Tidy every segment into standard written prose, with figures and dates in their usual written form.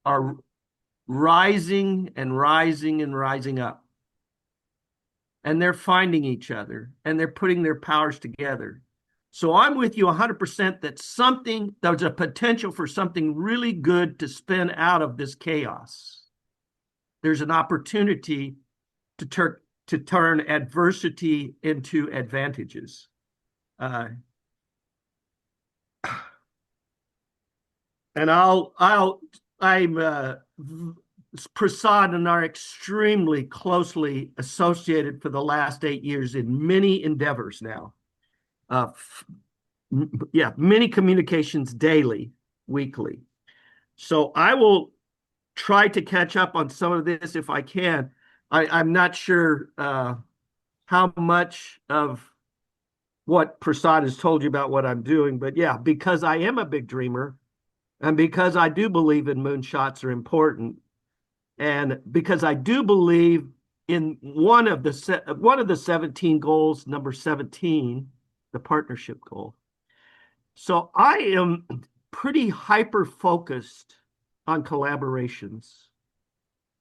are rising and rising and rising up. And they're finding each other and they're putting their powers together. So I'm with you 100% that there's a potential for something really good to spin out of this chaos. There's an opportunity to turn adversity into advantages. Uh, and Prasad and I are extremely closely associated for the last 8 years in many endeavors now. Yeah, many communications daily, weekly. So I will try to catch up on some of this if I can. I'm not sure how much of what Prasad has told you about what I'm doing, but yeah, because I am a big dreamer, and because I do believe in moonshots are important, and because I do believe in one of the 17 goals, number 17, the partnership goal. So I am pretty hyper focused on collaborations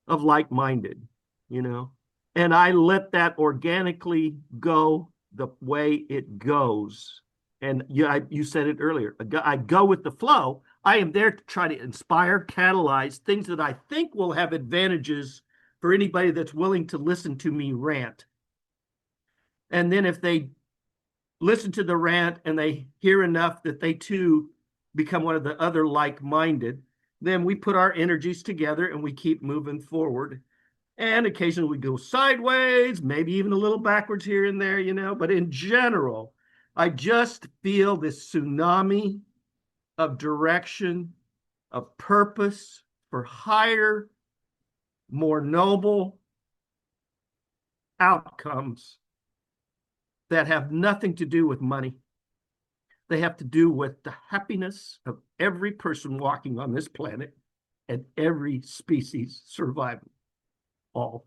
of like-minded, you know, and I let that organically go the way it goes. And you said it earlier. I go with the flow. I am there to try to inspire, catalyze things that I think will have advantages for anybody that's willing to listen to me rant. And then if they listen to the rant and they hear enough that they too become one of the other like-minded, then we put our energies together and we keep moving forward. And occasionally we go sideways, maybe even a little backwards here and there, you know. But in general, I just feel this tsunami of direction, of purpose for higher, more noble outcomes that have nothing to do with money. They have to do with the happiness of every person walking on this planet and every species surviving. All.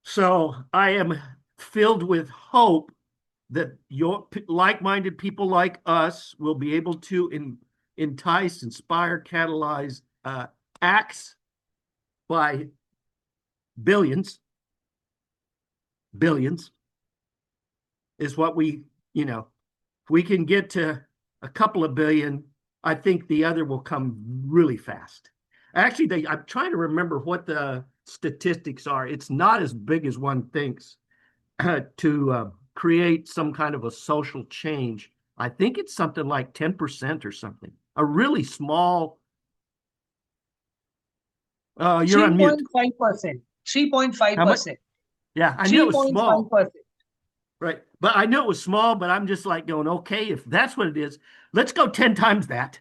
So I am filled with hope that your like-minded people like us will be able to entice, inspire, catalyze acts by billions is what if we can get to a couple of billion, I think the other will come really fast. Actually, I'm trying to remember what the statistics are. It's not as big as one thinks to create some kind of a social change. I think it's something like 10% or something. A really small. You're on mute. 3.5%. How much? 3.5%. Yeah, I knew it was small. 3.5%. Right. But I knew it was small, but I'm just like going, okay, if that's what it is, let's go 10 times that.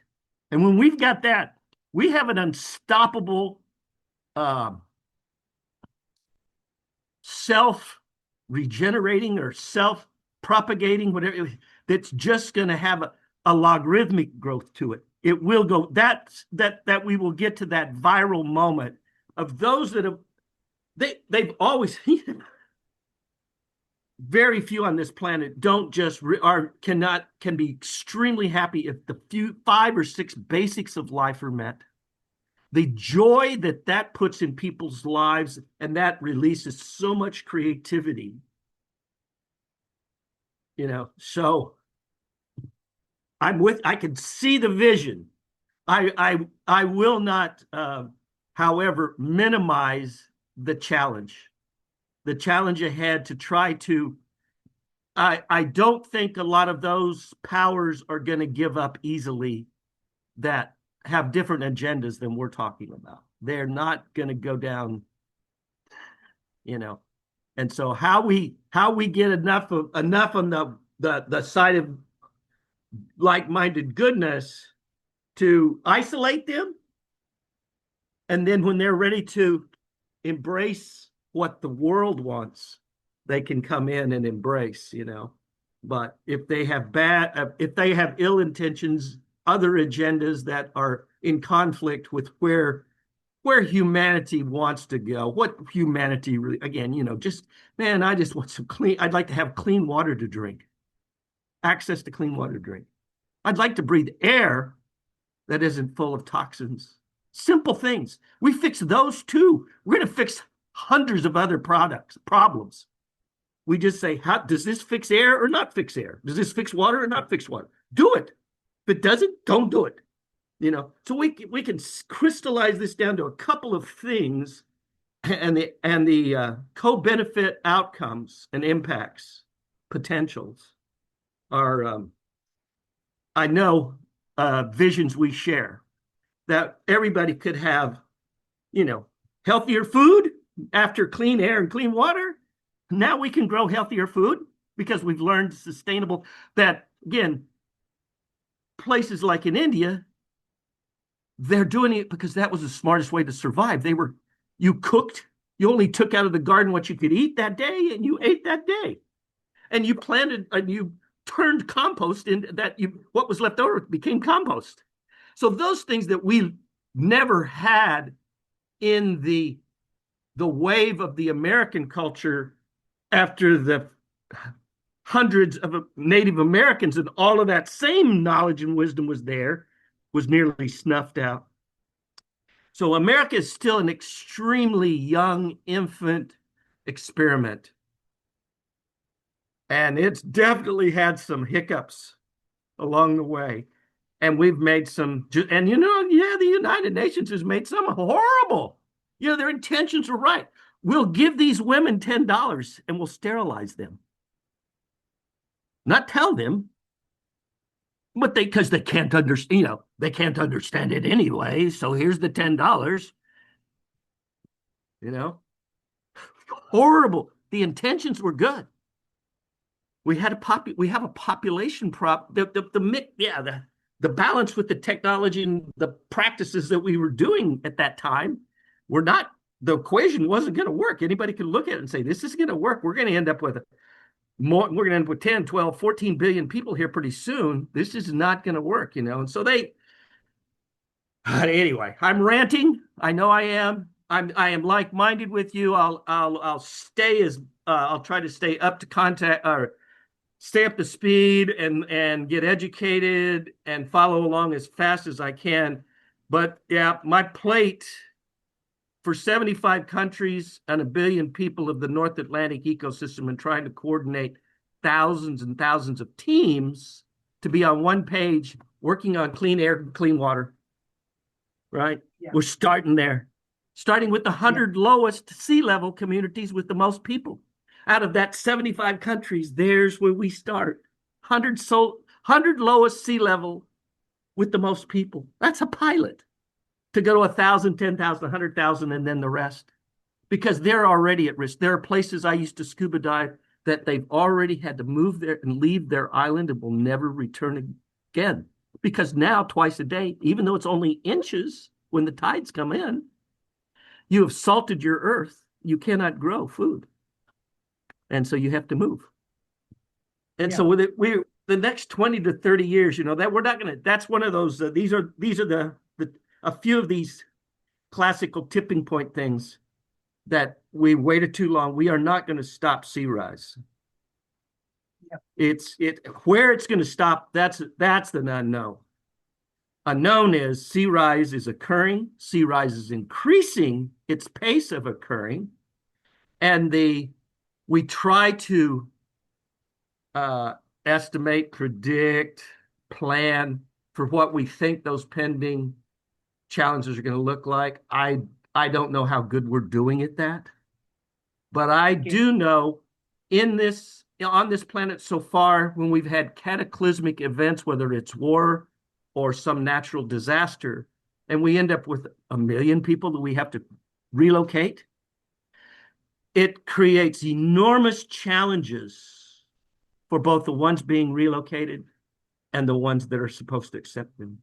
And when we've got that, we have an unstoppable self-regenerating or self-propagating, whatever, that's just going to have a logarithmic growth to it. It will go that we will get to that viral moment of those that have they've always very few on this planet don't just can be extremely happy if the few 5 or 6 basics of life are met. The joy that puts in people's lives, and that releases so much creativity, so I can see the vision. I will not however minimize the challenge ahead to try to. I don't think a lot of those powers are going to give up easily that have different agendas than we're talking about. They're not going to go down, And so how we get enough on the side of like-minded goodness to isolate them, and then when they're ready to embrace what the world wants, they can come in and embrace, But if they have ill intentions, other agendas that are in conflict with where humanity wants to go, what humanity really, again, I just want I'd like to have clean water to drink, access to clean water to drink. I'd like to breathe air that isn't full of toxins, Simple things. We fix those too. We're going to fix hundreds of other problems. We just say, how does this fix air or not fix air? Does this fix water or not fix water? Do it. If it doesn't, don't do it. So we can crystallize this down to a couple of things, and the co-benefit outcomes and impacts potentials are, I know, visions we share, that everybody could have, healthier food after clean air and clean water. Now we can grow healthier food because we've learned sustainable, that again, places like in India, they're doing it because that was the smartest way to survive. You cooked, you only took out of the garden what you could eat that day, and you ate that day. And you planted, and you turned compost into that, what was left over became compost. So those things that we never had in the wave of the American culture after the hundreds of Native Americans, and all of that same knowledge and wisdom was nearly snuffed out. So America is still an extremely young infant experiment. And it's definitely had some hiccups along the way. And we've made some, and the United Nations has made some horrible. Their intentions are right. We'll give these women $10 and we'll sterilize them. Not tell them, but because they can't understand, they can't understand it anyway. So here's the $10. Horrible. The intentions were good. We have a population the balance with the technology and the practices that we were doing at that time the equation wasn't going to work. Anybody could look at it and say, this is going to work. We're going to end up with 10, 12, 14 billion people here pretty soon. This is not going to work, And so anyway, I'm ranting. I know I am. I am like-minded with you. I'll try to stay up to contact, or stay up to speed and get educated and follow along as fast as I can. But yeah, my plate for 75 countries and 1 billion people of the North Atlantic ecosystem, and trying to coordinate thousands and thousands of teams to be on one page working on clean air and clean water, right? Yeah. We're starting there, starting with the 100 lowest sea level communities with the most people. Out of that 75 countries, there's where we start. 100 lowest sea level with the most people. That's a pilot. To go to 1,000, 10,000, 100,000, and then the rest. Because they're already at risk. There are places I used to scuba dive that they've already had to move there and leave their island and will never return again. Because now, twice a day, even though it's only inches when the tides come in, you have salted your earth. You cannot grow food. And so you have to move. And so with it, the next 20 to 30 years, that we're not going to, that's one of those, these are a few of these classical tipping point things that we waited too long. We are not going to stop sea rise. Where it's going to stop, that's the unknown. Unknown is sea rise is occurring. Sea rise is increasing its pace of occurring. And we try to estimate, predict, plan for what we think those pending challenges are going to look like. I don't know how good we're doing at that, but I do know on this planet so far, when we've had cataclysmic events, whether it's war or some natural disaster, and we end up with 1 million people that we have to relocate, it creates enormous challenges for both the ones being relocated and the ones that are supposed to accept them.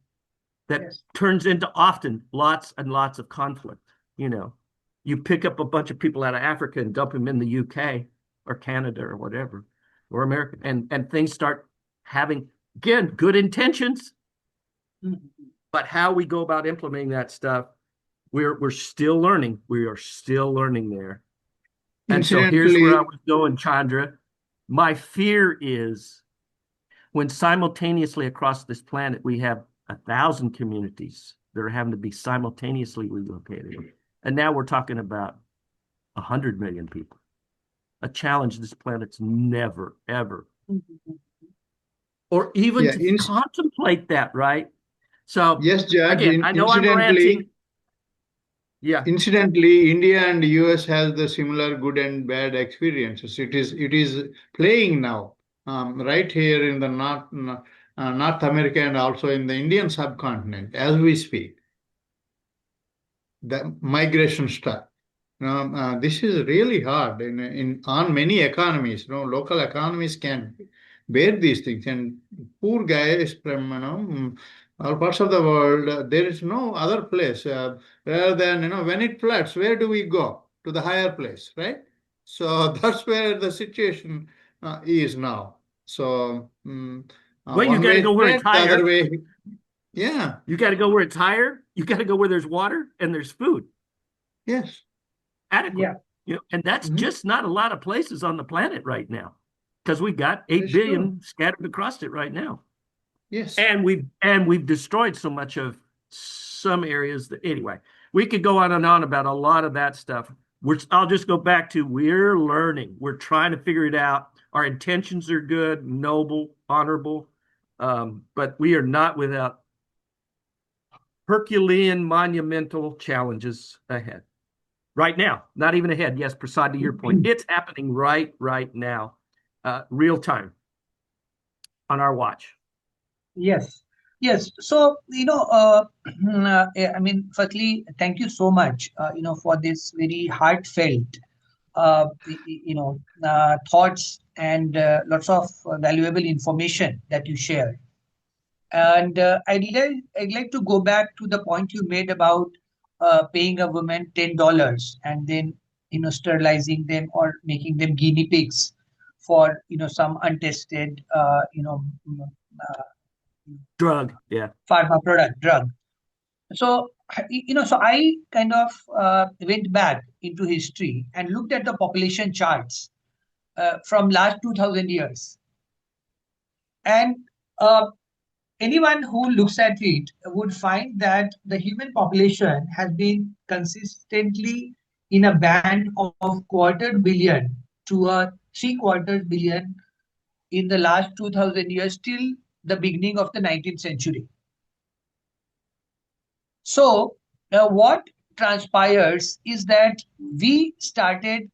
That turns into often lots and lots of conflict. You pick up a bunch of people out of Africa and dump them in the UK or Canada or whatever, or America, and things start having, again, good intentions, but how we go about implementing that stuff, we're still learning. We are still learning there. And so here's where I was going, Chandra. My fear is when simultaneously across this planet we have 1,000 communities that are having to be simultaneously relocated. And now we're talking about 100 million people, a challenge this planet's never, ever, or even Yeah, to contemplate that, right? So yes, Judge. again, I know I'm Incidentally, ranting. Yeah. incidentally, India and US has the similar good and bad experiences. It is playing now, right here in the North America and also in the Indian subcontinent as we speak. The migration stuff. This is really hard in on many economies. Local economies can bear these things, and poor guys from all parts of the world, there is no other place rather than when it floods, where do we go? To the higher place, right? So that's where the situation is now. So Well, you one got to way go is where bad, it's the other higher. way, yeah, You got to go where it's higher. You got to go where there's water and there's food yes. adequate. Yeah. And that's Mhm. just not a lot of places on the planet right now, because we've got 8 That's true. billion scattered across it right now. Yes. And we've destroyed so much of some areas that anyway, we could go on and on about a lot of that stuff. I'll just go back to we're learning. We're trying to figure it out. Our intentions are good, noble, honorable, but we are not without Herculean monumental challenges ahead. Right now, not even ahead. Yes, Prasad, to your point, it's happening right now, real time on our watch. Yes. Yes. So, I mean, firstly, thank you so much, for this very heartfelt, thoughts and lots of valuable information that you shared. And I'd like to go back to the point you made about paying a woman $10 and then sterilizing them or making them guinea pigs for some untested Drug, yeah. pharma product drug. So so I kind of went back into history and looked at the population charts from last 2000 years, and uh, anyone who looks at it would find that the human population has been consistently in a band of quarter billion to a three-quarter billion in the last 2000 years till the beginning of the 19th century. So, what transpires is that we started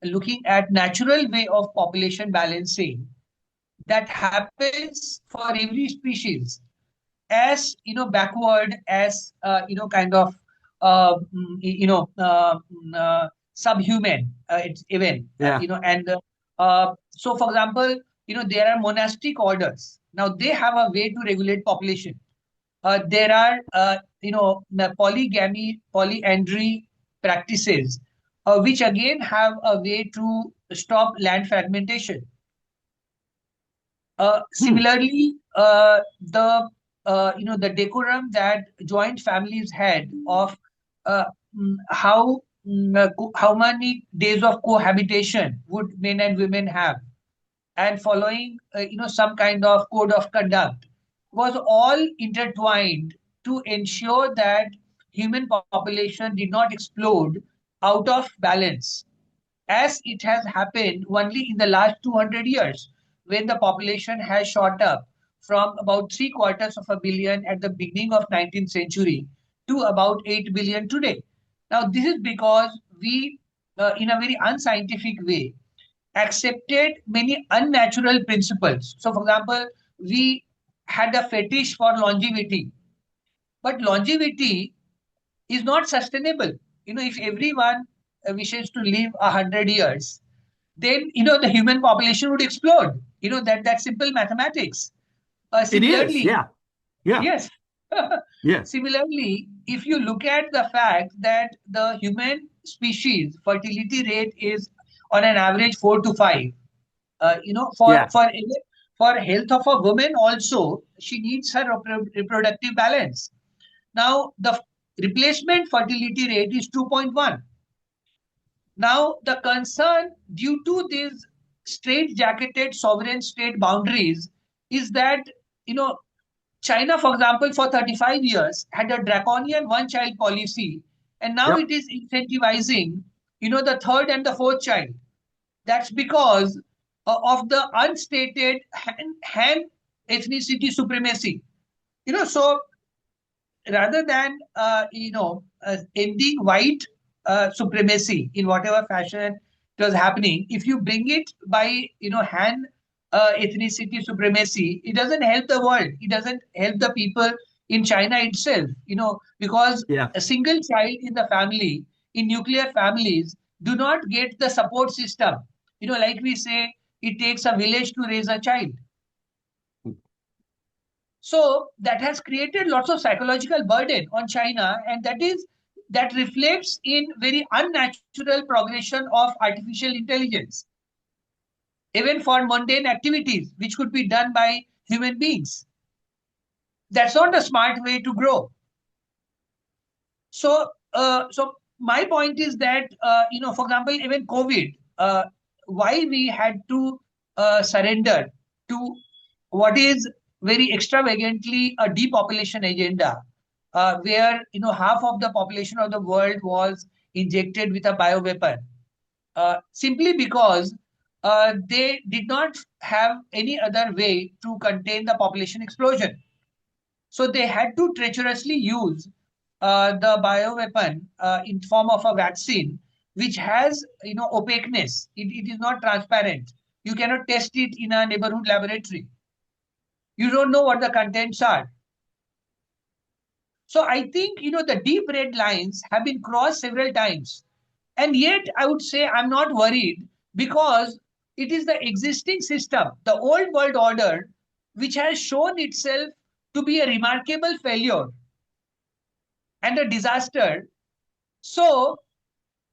looking at natural way of population balancing that happens for every species as backward as kind of subhuman it's even Yeah. and so for example there are monastic orders. Now they have a way to regulate population. There are the polygamy polyandry practices which again have a way to stop land fragmentation. Similarly, the decorum that joint families had of uh, how many days of cohabitation would men and women have, and following some kind of code of conduct was all intertwined to ensure that human population did not explode out of balance, as it has happened only in the last 200 years, when the population has shot up from about three quarters of a billion at the beginning of 19th century to about 8 billion today. Now, this is because we, in a very unscientific way, accepted many unnatural principles. So, for example, we had a fetish for longevity, but longevity is not sustainable. If everyone wishes to live 100 years, then the human population would explode. That simple mathematics. It is, Similarly, yeah. Yeah. yes. Yeah. Similarly, if you look at the fact that the human species fertility rate is on an average 4 to 5, Yeah. for health of a woman also, she needs her reproductive balance. Now, the replacement fertility rate is 2.1. Now, the concern due to these straight-jacketed sovereign state boundaries is that, you know, China, for example, for 35 years had a draconian one-child policy, and now Yep. it is incentivizing, the third and the fourth child. That's because of the unstated Han ethnicity supremacy. So rather than ending white supremacy in whatever fashion it was happening, if you bring it by Han ethnicity supremacy, it doesn't help the world. It doesn't help the people in China itself. Because Yeah. a single child in the family, in nuclear families, do not get the support system. Like we say, it takes a village to raise a child. So that has created lots of psychological burden on China, and that reflects in very unnatural progression of artificial intelligence, even for mundane activities which could be done by human beings. That's not a smart way to grow. So my point is that for example, even COVID, why we had to surrender to what is very extravagantly a depopulation agenda, where half of the population of the world was injected with a bioweapon, simply because they did not have any other way to contain the population explosion. So they had to treacherously use the bioweapon in form of a vaccine, which has opaqueness. It is not transparent. You cannot test it in a neighborhood laboratory. You don't know what the contents are. So I think the deep red lines have been crossed several times, and yet I would say I'm not worried, because it is the existing system, the old world order, which has shown itself to be a remarkable failure and a disaster. So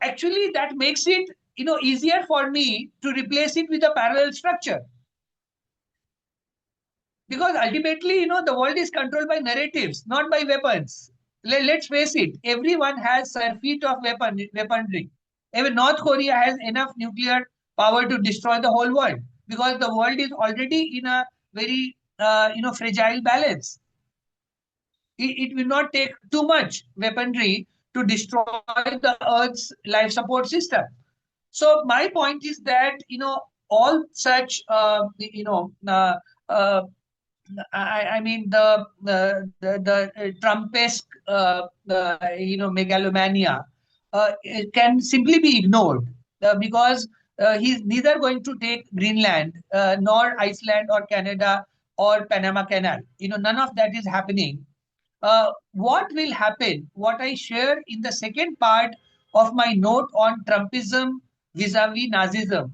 actually that makes it easier for me to replace it with a parallel structure, because ultimately the world is controlled by narratives, not by weapons. Let's face it, everyone has surfeit of weaponry. Even North Korea has enough nuclear power to destroy the whole world, because the world is already in a very fragile balance. It will not take too much weaponry to destroy the Earth's life support system. So my point is that all such I mean the Trumpesque megalomania it can simply be ignored, because he's neither going to take Greenland nor Iceland or Canada or Panama Canal. None of that is happening. What will happen, what I share in the second part of my note on Trumpism vis-a-vis Nazism,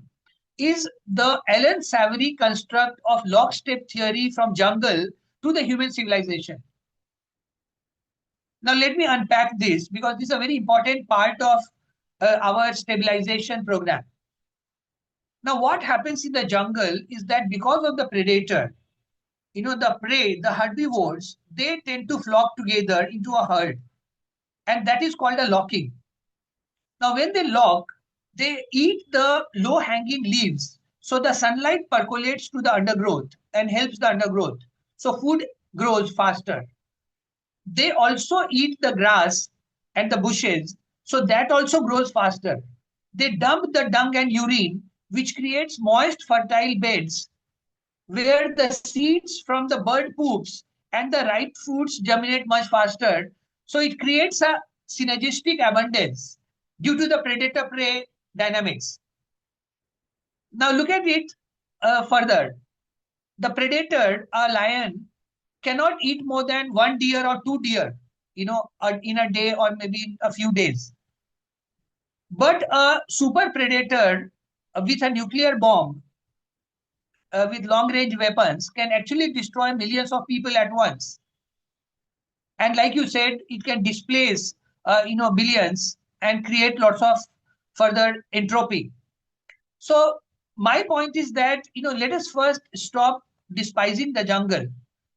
is the Alan Savory construct of lockstep theory from jungle to the human civilization. Now, let me unpack this, because this is a very important part of our stabilization program. Now, what happens in the jungle is that because of the predator, the prey, the herbivores, they tend to flock together into a herd, and that is called a locking. Now, when they lock, they eat the low hanging leaves. So the sunlight percolates to the undergrowth and helps the undergrowth. So food grows faster. They also eat the grass and the bushes. So that also grows faster. They dump the dung and urine, which creates moist, fertile beds where the seeds from the bird poops and the ripe fruits germinate much faster. So it creates a synergistic abundance due to the predator-prey dynamics. Now look at it further. The predator, a lion, cannot eat more than one deer or two deer, in a day or maybe in a few days. But a super predator with a nuclear bomb, with long range weapons, can actually destroy millions of people at once. And like you said, it can displace billions and create lots of further entropy. So my point is that let us first stop despising the jungle.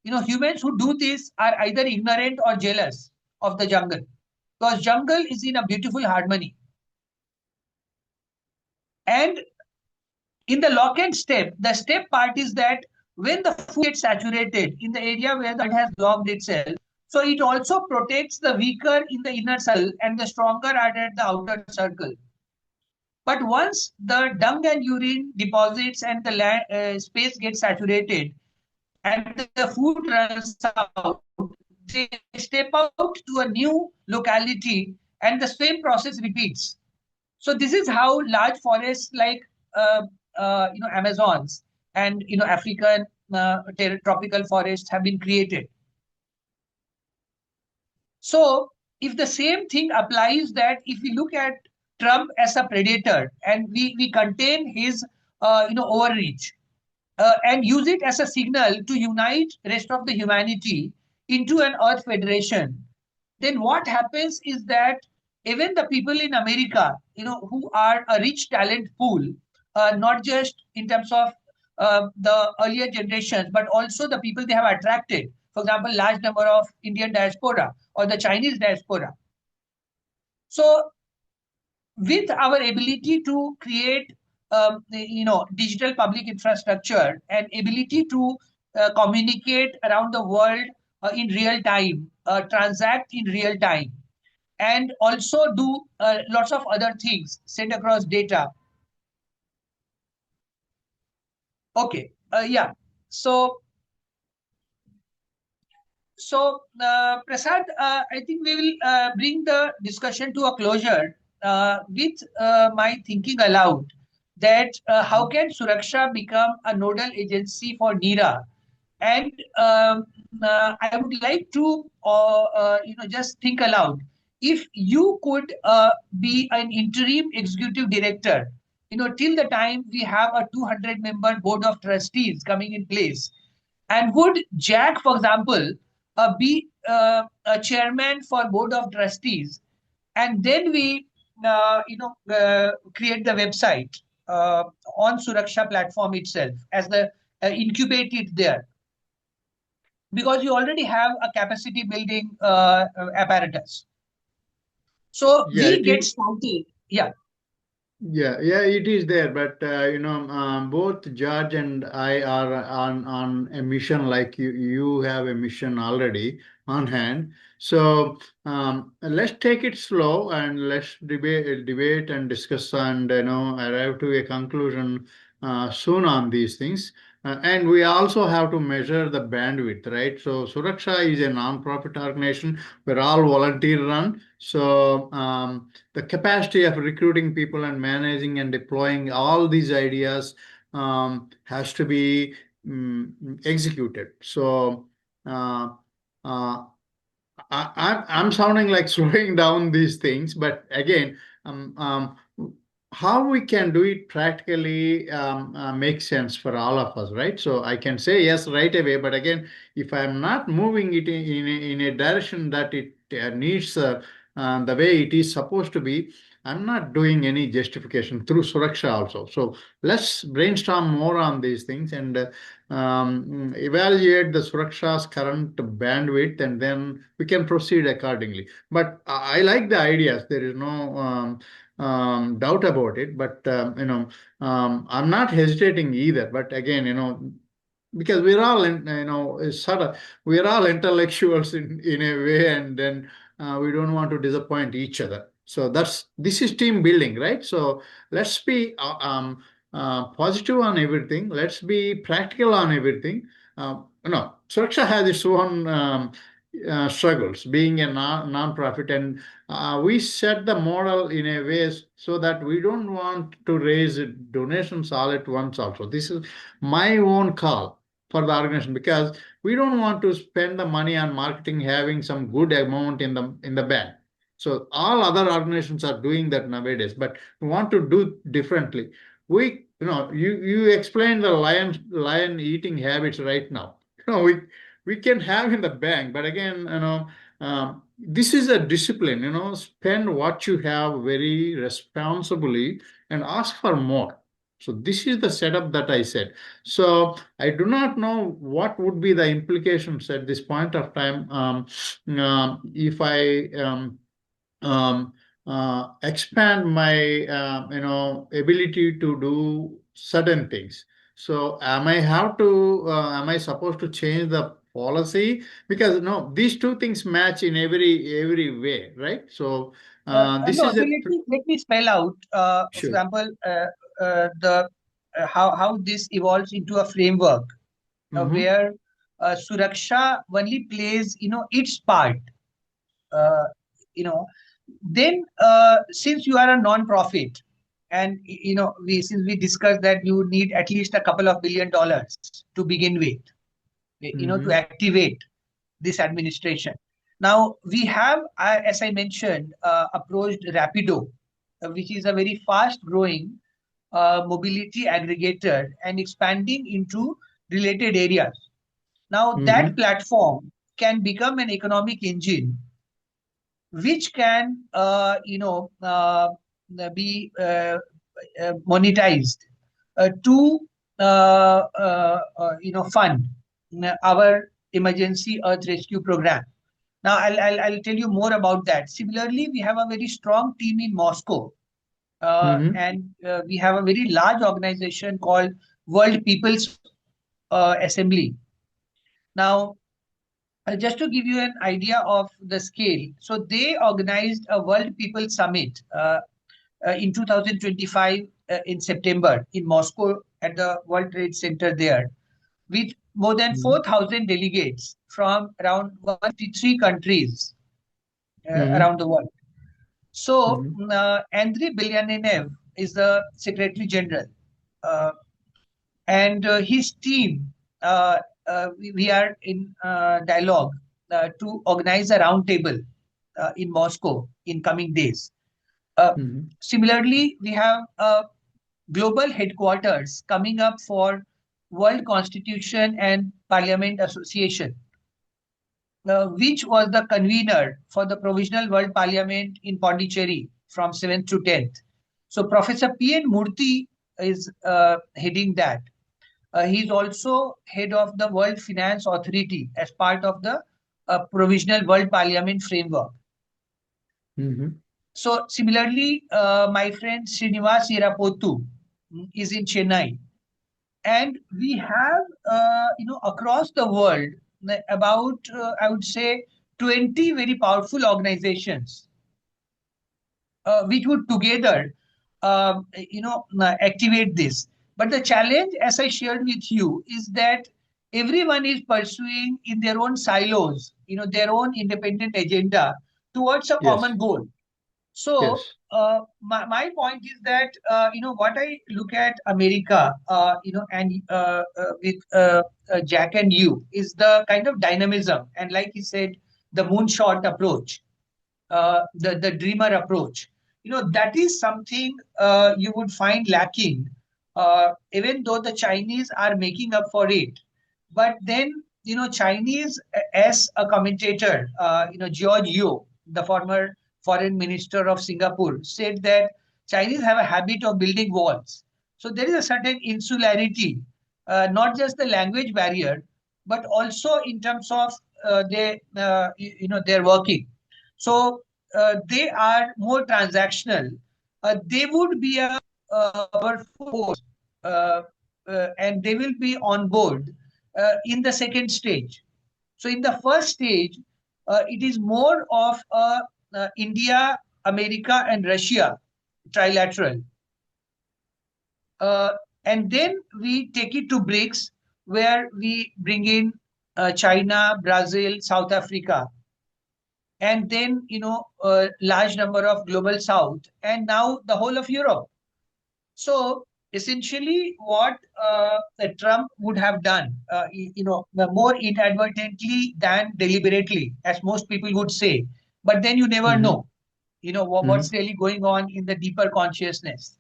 Humans who do this are either ignorant or jealous of the jungle, because jungle is in a beautiful harmony. And in the lock and step, the step part is that when the food gets saturated in the area where the mud has blocked itself, so it also protects the weaker in the inner circle and the stronger are at the outer circle. But once the dung and urine deposits and the space gets saturated and the food runs out, they step out to a new locality and the same process repeats. So this is how large forests like Amazons and African tropical forests have been created. So if the same thing applies, that if we look at Trump as a predator and we contain his overreach and use it as a signal to unite rest of the humanity into an Earth Federation, then what happens is that even the people in America, who are a rich talent pool, not just in terms of the earlier generations, but also the people they have attracted. For example, large number of Indian diaspora or the Chinese diaspora. So, with our ability to create, digital public infrastructure and ability to communicate around the world in real time, transact in real time, and also do lots of other things, send across data. Okay, yeah. So, Prasad, I think we will bring the discussion to a closure with my thinking aloud that how can Suraksha become a nodal agency for NERA? And I would like to, just think aloud. If you could be an interim executive director, till the time we have a 200-member board of trustees coming in place, and would Jack, for example, be a chairman for board of trustees, and then we, create the website on Suraksha platform itself as the incubate it there, because you already have a capacity building apparatus. So Yeah, we get started. Yeah. Yeah, it is there, but both George and I are on a mission. Like you have a mission already on hand. So let's take it slow and let's debate and discuss and arrive to a conclusion soon on these things. And we also have to measure the bandwidth, right? So Suraksha is a non-profit organization. We're all volunteer run. So the capacity of recruiting people and managing and deploying all these ideas has to be executed. So uh, uh, I'm sounding like slowing down these things, but again, how we can do it practically makes sense for all of us, right? So I can say yes right away, but again, if I'm not moving it in a direction that it needs the way it is supposed to be, I'm not doing any justification through Suraksha also. So let's brainstorm more on these things and evaluate the Suraksha's current bandwidth, and then we can proceed accordingly. But I like the ideas. There is no doubt about it. But I'm not hesitating either. But again, because we're all sort of we're all intellectuals in a way, and then we don't want to disappoint each other. So this is team building, right? So let's be positive on everything. Let's be practical on everything. Suraksha has its own struggles, being a non-profit, and we set the model in a way so that we don't want to raise donations all at once. Also, this is my own call for the organization, because we don't want to spend the money on marketing having some good amount in the bank. So all other organizations are doing that nowadays, but we want to do differently. You explain the lion eating habits right now. We can have in the bank, but again, this is a discipline. Spend what you have very responsibly and ask for more. So this is the setup that I said. So I do not know what would be the implications at this point of time, if I expand my ability to do certain things. So am I supposed to change the policy? Because no, these two things match in every way, right? So this No, is so a let me spell out, for sure. example, the how this evolves into a framework Mm-hmm. where Suraksha only plays, its part. Uh, you know, then since you are a non-profit, and we since we discussed that you need at least a couple of $1 billion to begin with, to Mm-hmm. activate this administration. Now we have, as I mentioned, approached Rapido, which is a very fast-growing mobility aggregator and expanding into related areas. Now that Mm-hmm. platform can become an economic engine which can, be monetized to fund our emergency earth rescue program. Now I'll tell you more about that. Similarly, we have a very strong team in Moscow, Mm-hmm. and we have a very large organization called World People's Assembly. Now, just to give you an idea of the scale, so they organized a World People Summit in 2025 in September in Moscow at the World Trade Center there, with more than Mm-hmm. 4,000 delegates from around 153 countries Mm-hmm. around the world. So, Mm-hmm. Andriy Belyanev is the Secretary General, uh, and his team. We are in dialogue to organize a roundtable in Moscow in coming days. Uh, Mm-hmm. Similarly, we have global headquarters coming up for World Constitution and Parliament Association, which was the convener for the Provisional World Parliament in Pondicherry from 7th to 10th. So Professor P.N. Murthy is heading that. He's also head of the World Finance Authority as part of the Provisional World Parliament framework. Mm-hmm. So similarly, my friend Srinivas Irapotu is in Chennai, and we have across the world about I would say 20 very powerful organizations which would together activate this. But the challenge, as I shared with you, is that everyone is pursuing in their own silos, their own independent agenda towards a Yes. common goal. So Yes. my point is that what I look at America, and with Jack and you is the kind of dynamism, and like he said, the moonshot approach, the dreamer approach. That is something you would find lacking, even though the Chinese are making up for it. But then, Chinese, as a commentator, George Yeo, the former foreign minister of Singapore, said that Chinese have a habit of building walls. So there is a certain insularity, not just the language barrier, but also in terms of their working. So they are more transactional. They would be a powerful force, uh, and they will be on board in the second stage. So in the first stage, it is more of a India, America, and Russia trilateral, uh, and then we take it to BRICS, where we bring in China, Brazil, South Africa, and then a large number of global South, and now the whole of Europe. So essentially, what Trump would have done, more inadvertently than deliberately, as most people would say, but then you never Mm-hmm. know, what's Mm-hmm. really going on in the deeper consciousness.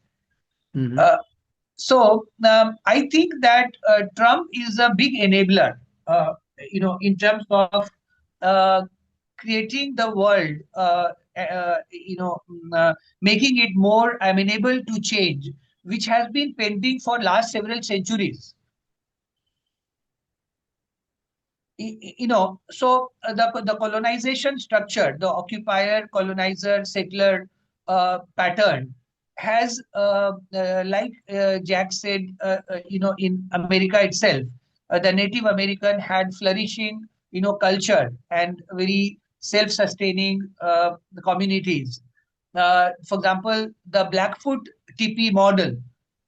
Mm-hmm. Uh, so I think that Trump is a big enabler, in terms of uh, creating the world, making it more amenable to change, which has been pending for last several centuries. So the colonization structure, the occupier, colonizer, settler pattern, has, like Jack said, in America itself, the Native American had flourishing, culture and very self-sustaining communities. For example, the Blackfoot TP model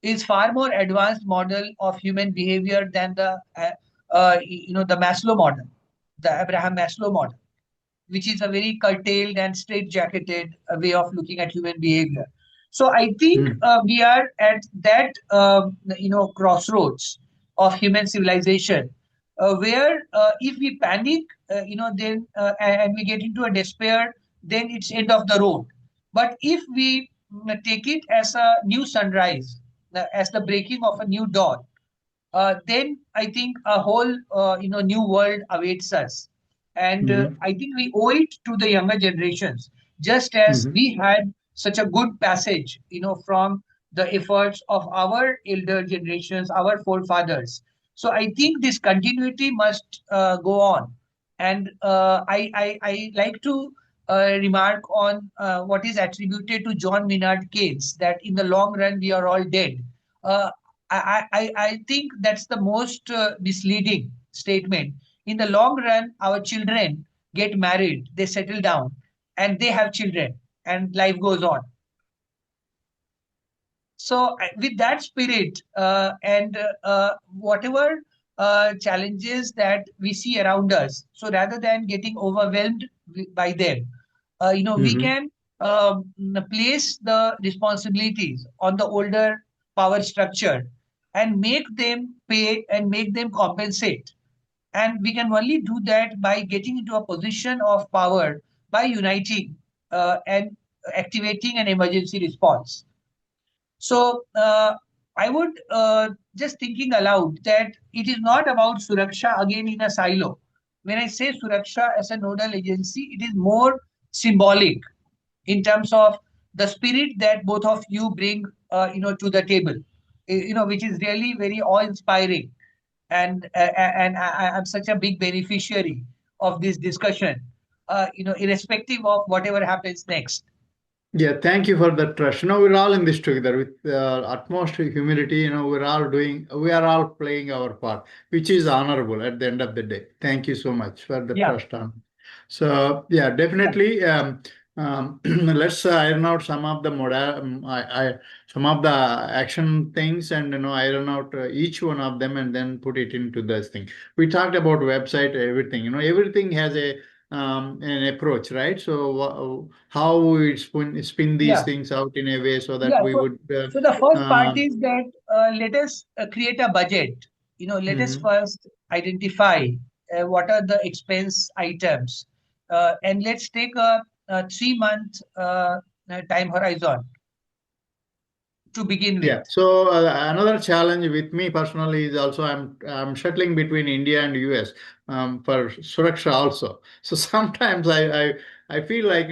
is far more advanced model of human behavior than the Maslow model, the Abraham Maslow model, which is a very curtailed and straitjacketed way of looking at human behavior. So I think Mm. we are at that crossroads of human civilization, where if we panic, then and we get into a despair, then it's end of the road. But if we take it as a new sunrise, as the breaking of a new dawn, then I think a whole new world awaits us, and Mhm. I think we owe it to the younger generations, just as Mhm. we had such a good passage, from the efforts of our elder generations, our forefathers. So I think this continuity must go on, and I like to remark on what is attributed to John Maynard Keynes, that in the long run we are all dead. Uh, I think that's the most misleading statement. In the long run, our children get married, they settle down, and they have children, and life goes on. So, with that spirit, and whatever challenges that we see around us, so rather than getting overwhelmed by them, we Mhm. can place the responsibilities on the older power structure and make them pay and make them compensate. And we can only do that by getting into a position of power by uniting and activating an emergency response. So I would just thinking aloud that it is not about Suraksha again in a silo. When I say Suraksha as a nodal agency, it is more symbolic in terms of the spirit that both of you bring, to the table, which is really very awe-inspiring, and I'm such a big beneficiary of this discussion, irrespective of whatever happens next. Yeah, thank you for that trust. We're all in this together with utmost humility. We are all playing our part, which is honorable at the end of the day. Thank you so much for the Yeah, trust on. So, yeah, yeah, definitely. Let's iron out some of the some of the action things, and iron out each one of them, and then put it into this thing. We talked about website, everything. Everything has an approach, right? So how we spin these yeah. things out in a way so that Yeah, we would. so the first part Um, is that let us create a budget. Let us mhm. first identify what are the expense items, and let's take a 3 month time horizon to begin with. Yeah. So another challenge with me personally is also I'm shuttling between India and US for Suraksha also. So sometimes I feel like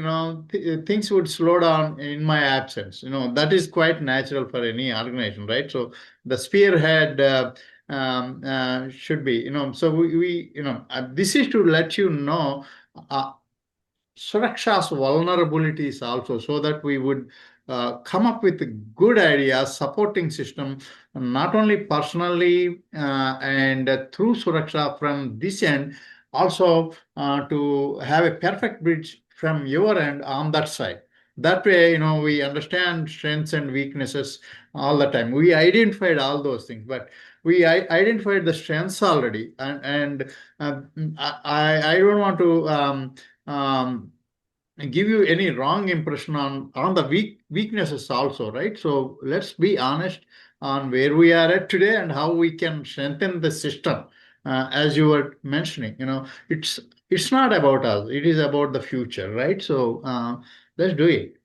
things would slow down in my absence. That is quite natural for any organization, right? So the spearhead should be. So we this is to let you know. Suraksha's vulnerabilities also, so that we would come up with a good ideas, supporting system, not only personally and through Suraksha from this end, also to have a perfect bridge from your end on that side. That way, we understand strengths and weaknesses all the time. We identified all those things, but we identified the strengths already, and I don't want to. Give you any wrong impression on the weaknesses also, right? So let's be honest on where we are at today and how we can strengthen the system. As you were mentioning, it's not about us, it is about the future, right? So let's do it.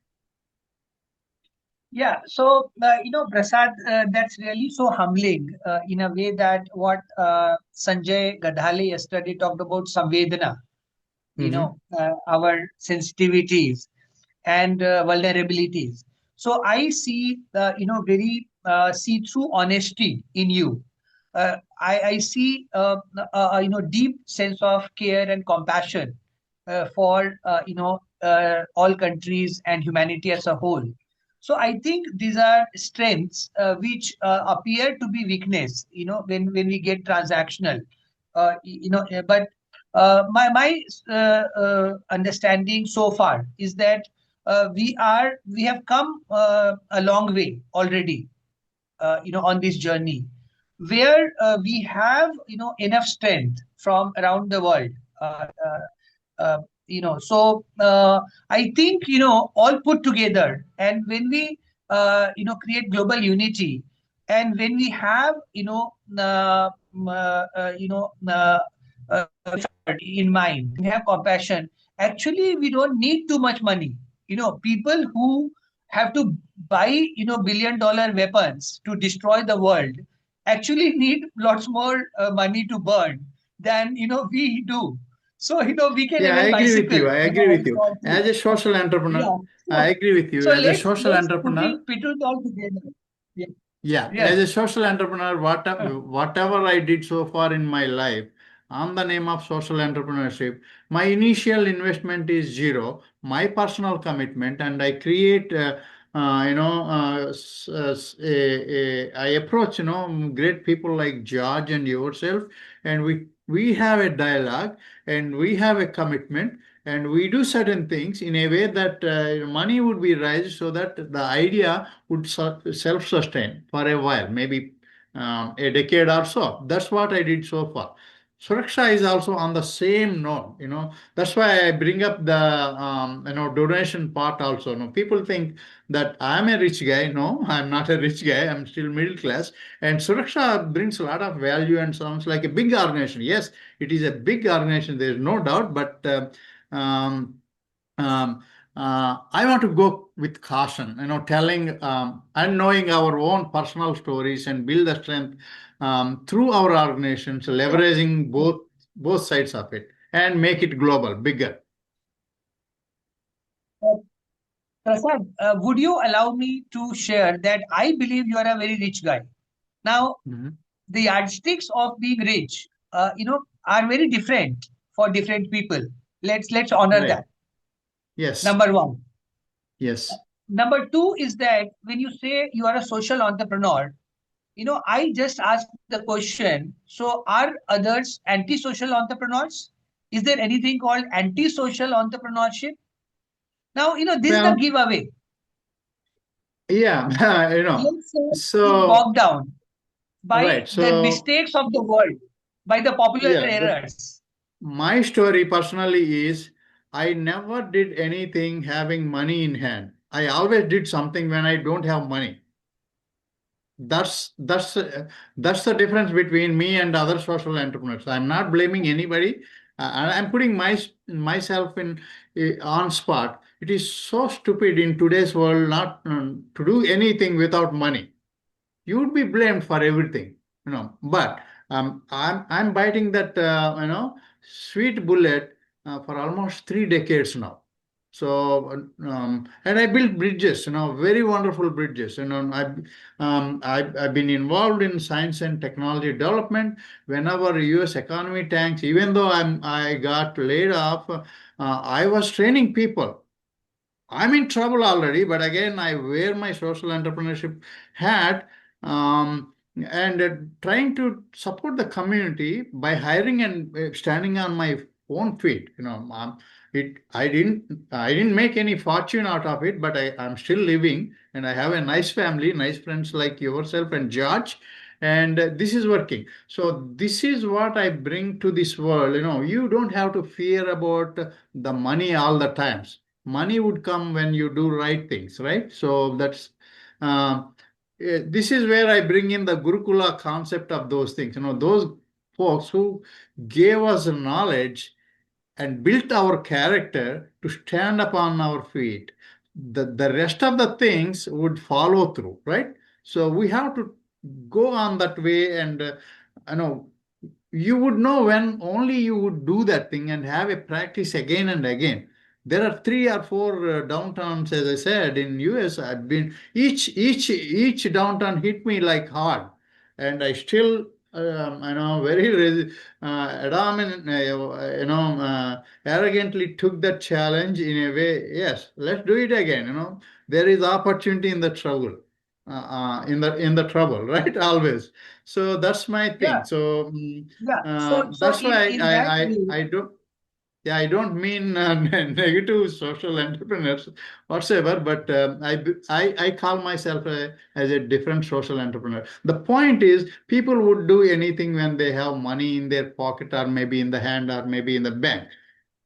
Yeah, so Prasad, that's really so humbling in a way that what Sanjay Gadhale yesterday talked about Samvedana, Hmm. our sensitivities and vulnerabilities. So I see, see through honesty in you. I see, deep sense of care and compassion for all countries and humanity as a whole. So I think these are strengths which appear to be weakness, when we get transactional. But my understanding so far is that we have come a long way already, on this journey, where we have enough strength from around the world. So I think all put together, and when we create global unity, and when we have in mind, we have compassion. Actually, we don't need too much money. People who have to buy billion-dollar weapons to destroy the world actually need lots more money to burn than we do. So we can Yeah, I even agree with bicycle, you. I agree with and you. so on. As a social entrepreneur, Yeah. I So agree with you. so As a let's social let's entrepreneur, put it all together. Yeah. yeah, as Yes. a social entrepreneur, whatever I did so far in my life, on the name of social entrepreneurship, my initial investment is zero, my personal commitment, and I create, I approach, great people like George and yourself, and we have a dialogue, and we have a commitment, and we do certain things in a way that money would be raised so that the idea would self-sustain for a while, maybe a decade or so. That's what I did so far. Suraksha is also on the same note. That's why I bring up the donation part also. People think that I'm a rich guy. No, I'm not a rich guy. I'm still middle class. And Suraksha brings a lot of value and sounds like a big organization. Yes, it is a big organization. There's no doubt. But um, um, I want to go with caution, telling and knowing our own personal stories and build the strength through our organizations, leveraging both sides of it and make it global, bigger. Uh, Prasad, would you allow me to share that I believe you are a very rich guy? Now, Mhm. the yardsticks of being rich, are very different for different people. Let's honor Right. that. Yes. Number one. Yes. Number two is that when you say you are a social entrepreneur, I just asked the question. So, are others anti-social entrepreneurs? Is there anything called anti-social entrepreneurship? Now, this is the Well, giveaway. yeah. Let's say being So bogged down by right. the So mistakes of the world, by the popular yeah, errors. my story personally is I never did anything having money in hand. I always did something when I don't have money. That's the difference between me and other social entrepreneurs. I'm not blaming anybody. And I'm putting myself in on spot. It is so stupid in today's world not to do anything without money. You would be blamed for everything, But I'm biting that sweet bullet for almost 3 decades now. So and I built bridges, very wonderful bridges. I've been involved in science and technology development. Whenever U.S. economy tanks, even though I got laid off, I was training people. I'm in trouble already, but again, I wear my social entrepreneurship hat and trying to support the community by hiring and standing on my own feet. I didn't make any fortune out of it, but I'm still living, and I have a nice family, nice friends like yourself and George, and this is working. So this is what I bring to this world. You don't have to fear about the money all the times. Money would come when you do right things, right? So uh, this is where I bring in the Gurukula concept of those things. Those folks who gave us knowledge and built our character to stand upon our feet. The rest of the things would follow through, right? So we have to go on that way, and you know you would know when only you would do that thing and have a practice again and again. There are 3 or 4 downtowns, as I said, in US. I've been each downtown hit me like hard, and I still very Adam, arrogantly took that challenge in a way. Yes, let's do it again. There is opportunity in the trouble, in the trouble, right? Always. So that's my thing. Yeah, So yeah. So that's why in that way, I don't. Yeah, I don't mean negative social entrepreneurs whatsoever, but I call myself as a different social entrepreneur. The point is, people would do anything when they have money in their pocket, or maybe in the hand, or maybe in the bank.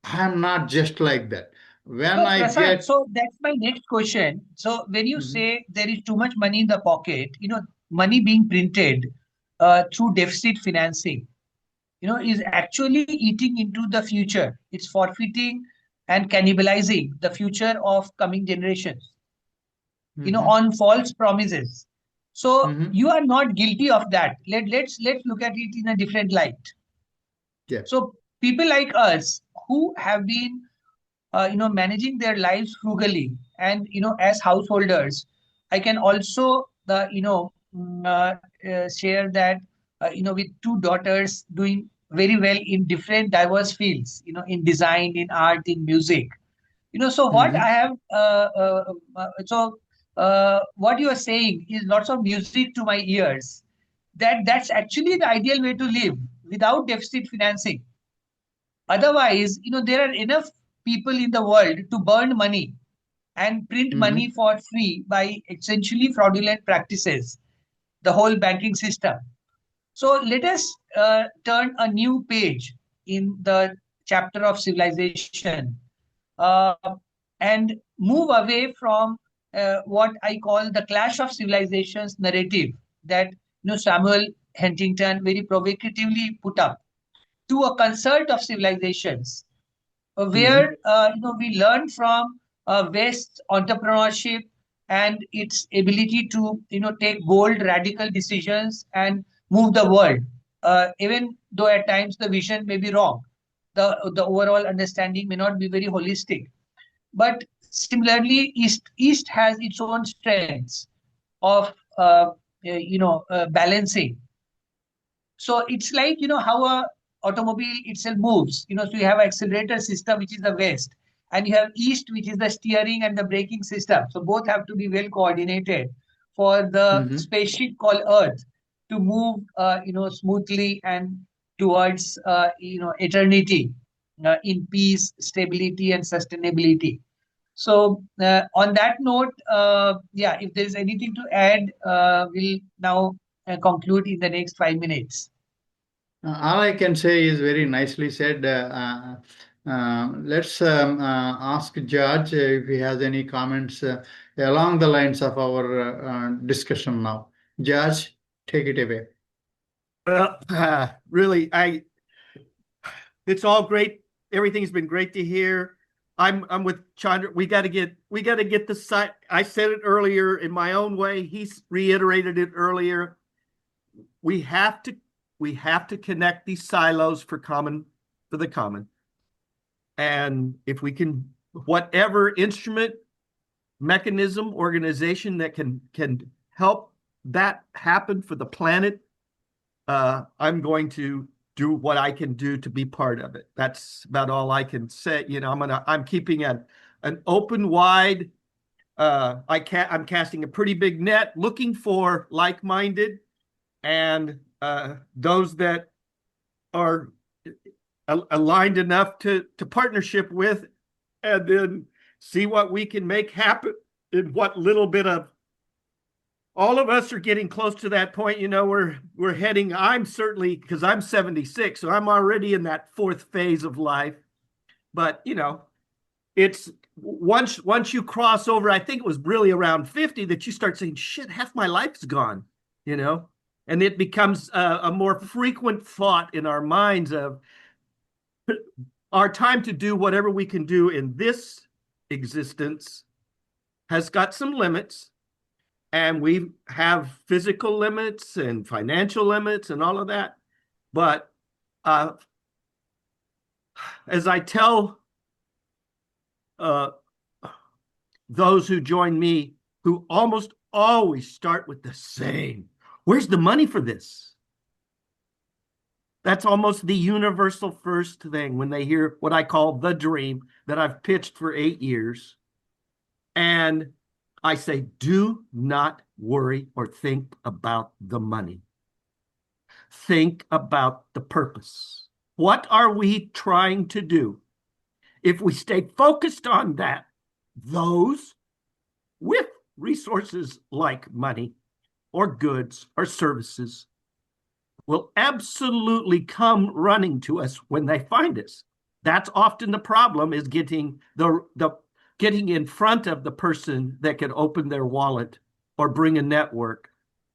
I'm not just like that. When so I Prasad, get, so that's my next question. So when you Mhm, say there is too much money in the pocket, money being printed through deficit financing, is actually eating into the future. It's forfeiting and cannibalizing the future of coming generations, mhm, on false promises. So mhm, you are not guilty of that. Let's look at it in a different light. yeah, So people like us who have been managing their lives frugally, and as householders, I can also share that with two daughters doing very well in different diverse fields, in design, in art, in music. So what I mhm, have so what you are saying is lots of music to my ears, that's actually the ideal way to live without deficit financing. Otherwise, there are enough people in the world to burn money and print money mhm, for free by essentially fraudulent practices, the whole banking system. So let us turn a new page in the chapter of civilization, uh, and move away from what I call the clash of civilizations narrative that Samuel Huntington very provocatively put up, to a concert of civilizations, mhm, where we learn from West's entrepreneurship and its ability to take bold, radical decisions and move the world. Even though at times the vision may be wrong, the overall understanding may not be very holistic. But similarly, East has its own strengths of balancing. So it's like how a automobile itself moves. So you have an accelerator system, which is the west, and you have east, which is the steering and the braking system. So both have to be well coordinated for the mhm. spaceship called Earth to move smoothly and towards eternity, in peace, stability, and sustainability. So on that note, yeah, if there is anything to add, we'll now conclude in the next 5 minutes. All I can say is very nicely said. Let's ask George if he has any comments along the lines of our discussion now. George, take it away. Well, really, it's all great. Everything's been great to hear. I'm with Chandra. We got to get the site. I said it earlier in my own way. He's reiterated it earlier. We have to we have to connect these silos for the common. And if we can, whatever instrument, mechanism, organization that can help that happen for the planet, I'm going to do what I can do to be part of it. That's about all I can say. I'm keeping an open wide. I'm casting a pretty big net, looking for like-minded and those that are aligned enough to partnership with, and then see what we can make happen in what little bit of. All of us are getting close to that point. We're heading. I'm certainly, because I'm 76, so I'm already in that fourth phase of life. But it's once you cross over. I think it was really around 50 that you start saying, "Shit, half my life's gone." You know, and it becomes a more frequent thought in our minds of our time to do whatever we can do in this existence has got some limits, and we have physical limits and financial limits and all of that. But uh, as I tell uh, those who join me, who almost always start with the same, where's the money for this? That's almost the universal first thing when they hear what I call the dream that I've pitched for 8 years. And I say, do not worry or think about the money. Think about the purpose. What are we trying to do? If we stay focused on that, those with resources like money or goods or services will absolutely come running to us when they find us. That's often the problem, is getting getting in front of the person that can open their wallet or bring a network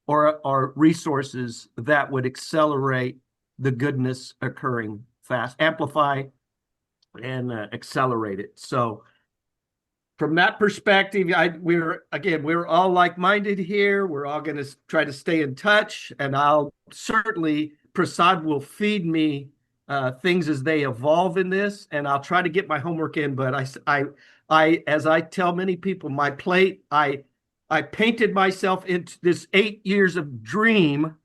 or resources that would accelerate the goodness occurring fast, amplify and accelerate it. So from that perspective, we're all like-minded here. We're all going to try to stay in touch, and I'll certainly, Prasad will feed me things as they evolve in this, and I'll try to get my homework in. But I as I tell many people, my plate, I painted myself into this 8 years of dream,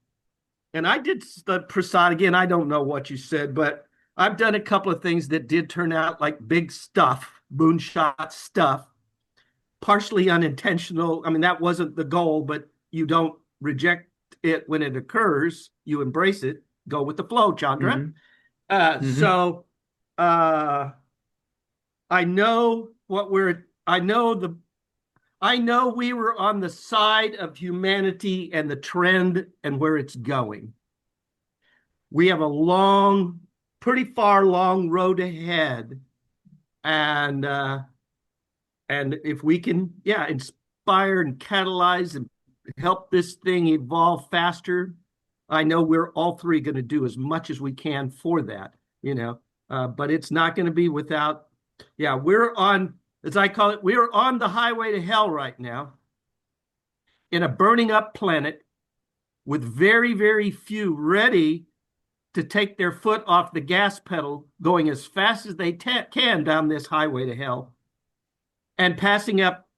and I did the Prasad again. I don't know what you said, but I've done a couple of things that did turn out like big stuff, moonshot stuff, partially unintentional. I mean, that wasn't the goal, but you don't reject it when it occurs. You embrace it. Go with the flow, Chandra. Mm-hmm. So I know we were on the side of humanity and the trend and where it's going. We have a long road ahead, and if we can, inspire and catalyze and help this thing evolve faster, I know we're all three going to do as much as we can for that, but it's not going to be without, we're on, as I call it, we're on the highway to hell right now in a burning up planet with very, very few ready to take their foot off the gas pedal, going as fast as they can down this highway to hell, and passing up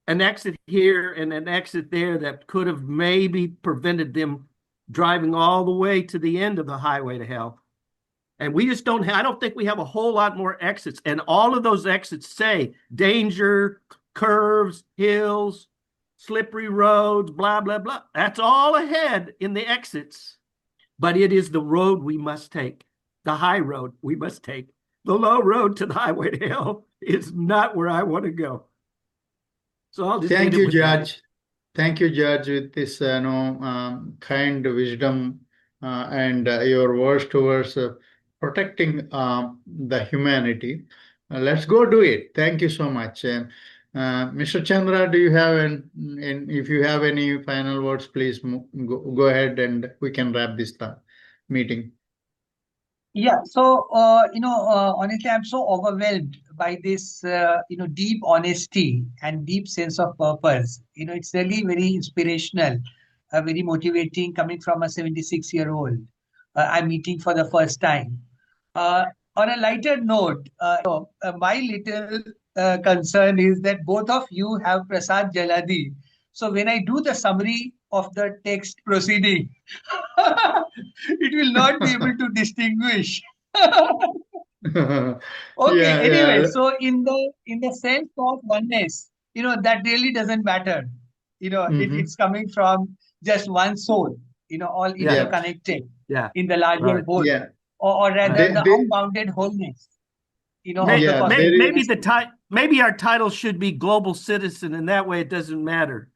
an exit here and an exit there that could have maybe prevented them driving all the way to the end of the highway to hell. And we just I don't think we have a whole lot more exits. And all of those exits say danger, curves, hills, slippery roads, blah, blah, blah. That's all ahead in the exits. But it is the road we must take, the high road we must take. The low road to the highway to hell is not where I want to go. So I'll just Thank you, Judge. Judge. Thank you, Judge, with this kind wisdom and your words towards protecting the humanity. Let's go do it. Thank you so much. Mr. Chandra, do you have if you have any final words, please go ahead and we can wrap this meeting. Yeah, so honestly, I'm so overwhelmed by this deep honesty and deep sense of purpose. It's really very inspirational, very motivating, coming from a 76-year-old I'm meeting for the first time. On a lighter note, my little concern is that both of you have Prasad Jaladi. So when I do the summary of the text proceeding, it will not be able to distinguish. Okay, anyway, so in the sense of oneness, that really doesn't matter. It's coming from just one soul, all interconnected in the larger whole, or rather the unbounded wholeness. Maybe our title should be Global Citizen, and that way it doesn't matter.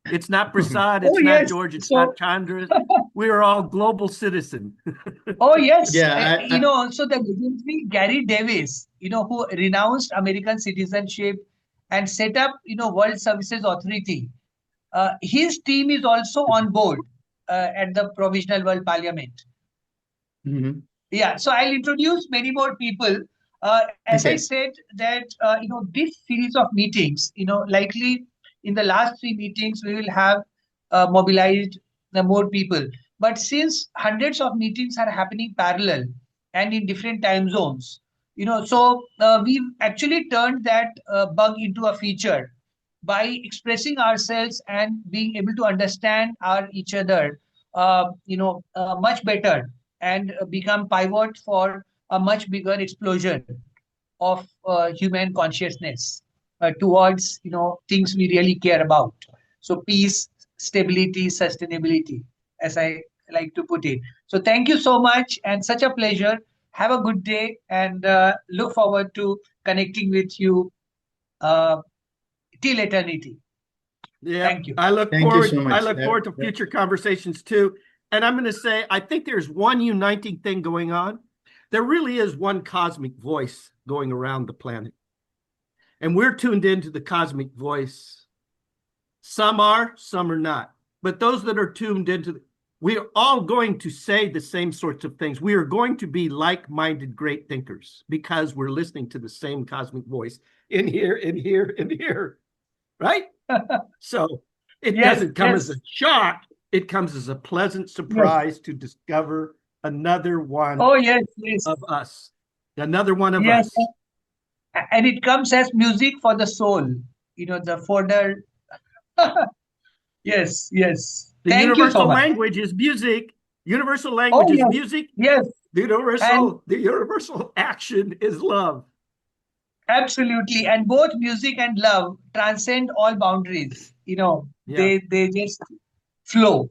It's not Prasad, it's not George, it's not Chandra. We are all global citizen. Oh yes, so the legendary Gary Davis, who renounced American citizenship and set up, World Services Authority. His team is also on board at the Provisional World Parliament. Mm-hmm. Yeah, so I'll introduce many more people. As I said that, this series of meetings, likely in the last 3 meetings, we will have mobilized more people. But since hundreds of meetings are happening parallel and in different time zones, so we've actually turned that bug into a feature by expressing ourselves and being able to understand each other, much better and become pivot for a much bigger explosion of human consciousness towards things we really care about. So peace, stability, sustainability, as I like to put it. So thank you so much, and such a pleasure. Have a good day, and look forward to connecting with you uh, till eternity. Yeah, Thank you. Thank you so much. I look forward to future conversations too. And I'm going to say, I think there's one uniting thing going on. There really is one cosmic voice going around the planet. And we're tuned into the cosmic voice. Some are, some are not. But those that are tuned into, we are all going to say the same sorts of things. We are going to be like-minded great thinkers because we're listening to the same cosmic voice in here, in here, in here. Right? So it doesn't come as a shock. It comes as a pleasant surprise to discover another one of us. Another one of us. And it comes as music for the soul. The further. Yes. The Thank you so universal much. language is music. Universal language is music. Yes. The universal action is love. Absolutely. And both music and love transcend all boundaries. They just flow.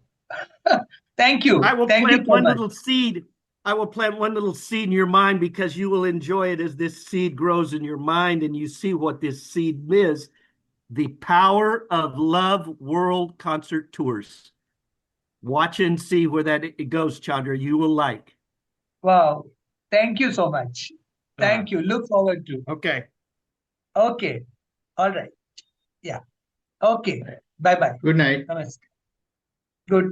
Thank you. I will Thank you plant so one much. little seed. I will plant one little seed in your mind because you will enjoy it as this seed grows in your mind and you see what this seed is. The Power of Love World Concert Tours. Watch and see where that it goes, Chandra. You will like. Wow. Thank you so much. Thank you. Look forward to. Okay. Okay. All right. Yeah. Okay. Bye-bye. Good night. Namaste. Good.